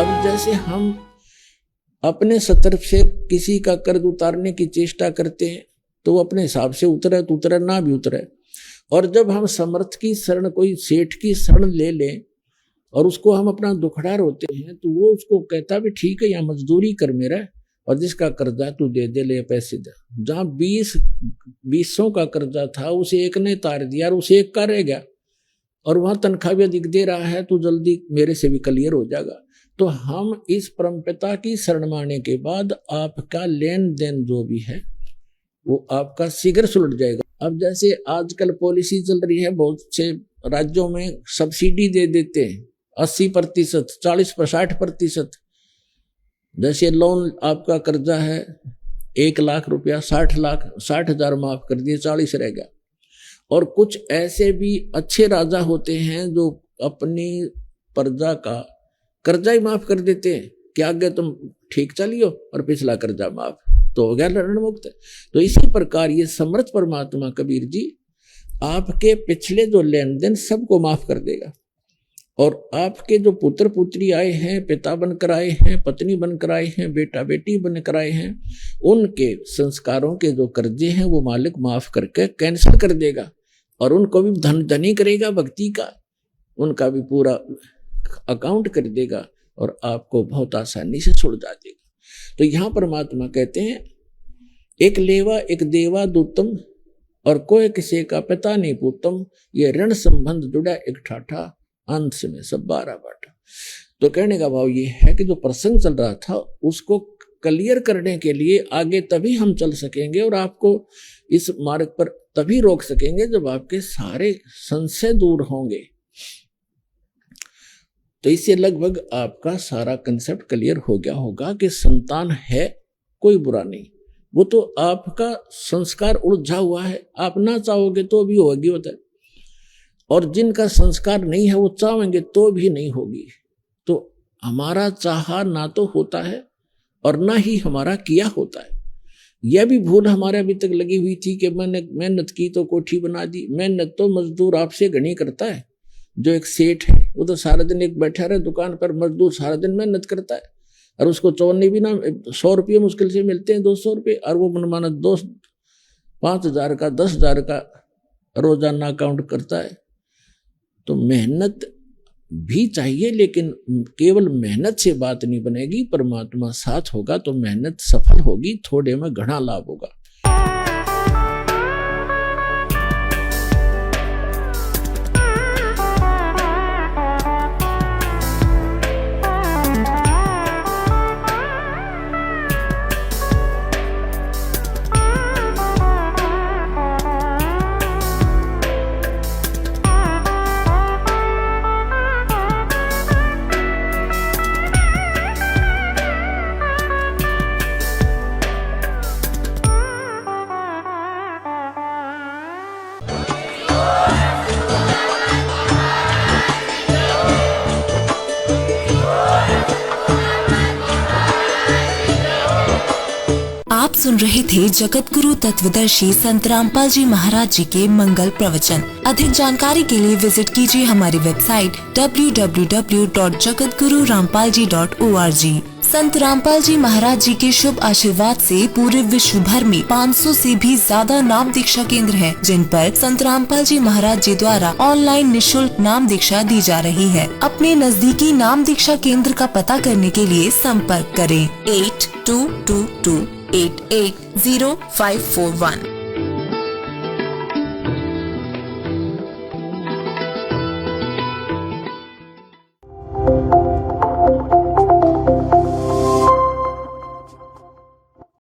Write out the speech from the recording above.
अब जैसे हम अपने सतर्फ से किसी का कर्ज उतारने की चेष्टा करते हैं तो वो अपने हिसाब से उतरे तो उतरे, ना भी उतरे। और जब हम समर्थ की शरण, कोई सेठ की शरण ले लें और उसको हम अपना दुखड़ा रोते हैं तो वो उसको कहता भी ठीक है, यहाँ मजदूरी कर मेरा, और जिसका कर्जा तू दे दे, ले पैसे दे। जहाँ 20 का कर्जा था उसे एक ने तार दिया और उसे एक का रह गया, और वहां तनख्वाह भी अधिक दे रहा है, तो जल्दी मेरे से भी क्लियर हो जाएगा। तो हम इस परमपिता की शरण माने के बाद आपका लेन देन जो भी है वो आपका शीघ्र सुलझ जाएगा। अब जैसे आजकल पॉलिसी चल रही है, बहुत से राज्यों में सब्सिडी दे देते हैं 80%, 40-60%। जैसे लोन आपका कर्जा है 1 लाख रुपया, 60,000 माफ कर दिए, 40 रह गया। और कुछ ऐसे भी अच्छे राजा होते हैं जो अपनी प्रजा का कर्जा ही माफ कर देते हैं कि आगे तुम ठीक चलियो और पिछला कर्जा माफ, तो हो गया ऋण मुक्त। तो इसी प्रकार ये समर्थ परमात्मा कबीर जी आपके पिछले जो लेन देन सबको माफ कर देगा। और आपके जो पुत्र पुत्री आए हैं, पिता बनकर आए हैं, पत्नी बनकर आए हैं, बेटा बेटी बनकर आए हैं, उनके संस्कारों के जो कर्जे हैं वो मालिक माफ करके कैंसिल कर देगा, और उनको भी धनी करेगा भक्ति का, उनका भी पूरा अकाउंट कर देगा और आपको बहुत आसानी से सुलझा देगा। तो यहाँ परमात्मा कहते हैं एक लेवा एक देवा दूतम, और कोई किसी का पिता नहीं पूतम, ये ऋण संबंध जुड़ा एक ठाठा, अंत में सब 12 बाटा। तो कहने का भाव ये है कि जो प्रसंग चल रहा था उसको क्लियर करने के लिए आगे तभी हम चल सकेंगे और आपको इस मार्ग पर तभी रोक सकेंगे जब आपके सारे संशय दूर होंगे। तो इससे लगभग आपका सारा कंसेप्ट क्लियर हो गया होगा कि संतान है कोई बुरा नहीं, वो तो आपका संस्कार उलझा हुआ है, आप ना चाहोगे तो भी होगी होता है, और जिनका संस्कार नहीं है वो चाहेंगे तो भी नहीं होगी। तो हमारा चाहा ना तो होता है और ना ही हमारा किया होता है। यह भी भूल हमारे अभी तक लगी हुई थी कि मैंने मेहनत की तो कोठी बना दी। मेहनत तो मजदूर आपसे घनी करता है। जो एक सेठ है वो तो सारा दिन एक बैठा रहे दुकान पर, मजदूर सारा दिन मेहनत करता है और उसको चौने भी ना 100 रुपये मुश्किल से मिलते हैं, 200 रुपये, और वो मनमाना 5,000 का 10,000 का रोजाना अकाउंट करता है। तो मेहनत भी चाहिए, लेकिन केवल मेहनत से बात नहीं बनेगी। परमात्मा साथ होगा तो मेहनत सफल होगी, थोड़े में घना लाभ होगा। आप सुन रहे थे जगत गुरु तत्वदर्शी संत रामपाल जी महाराज जी के मंगल प्रवचन। अधिक जानकारी के लिए विजिट कीजिए हमारी वेबसाइट www.jagatgururampalji.org। संत रामपाल जी महाराज जी के शुभ आशीर्वाद से पूरे विश्व भर में 500 से भी ज्यादा नाम दीक्षा केंद्र हैं, जिन पर संत रामपाल जी महाराज जी द्वारा ऑनलाइन निशुल्क नाम दीक्षा दी जा रही है। अपने नजदीकी नाम दीक्षा केंद्र का पता करने के लिए संपर्क करें 8222880541।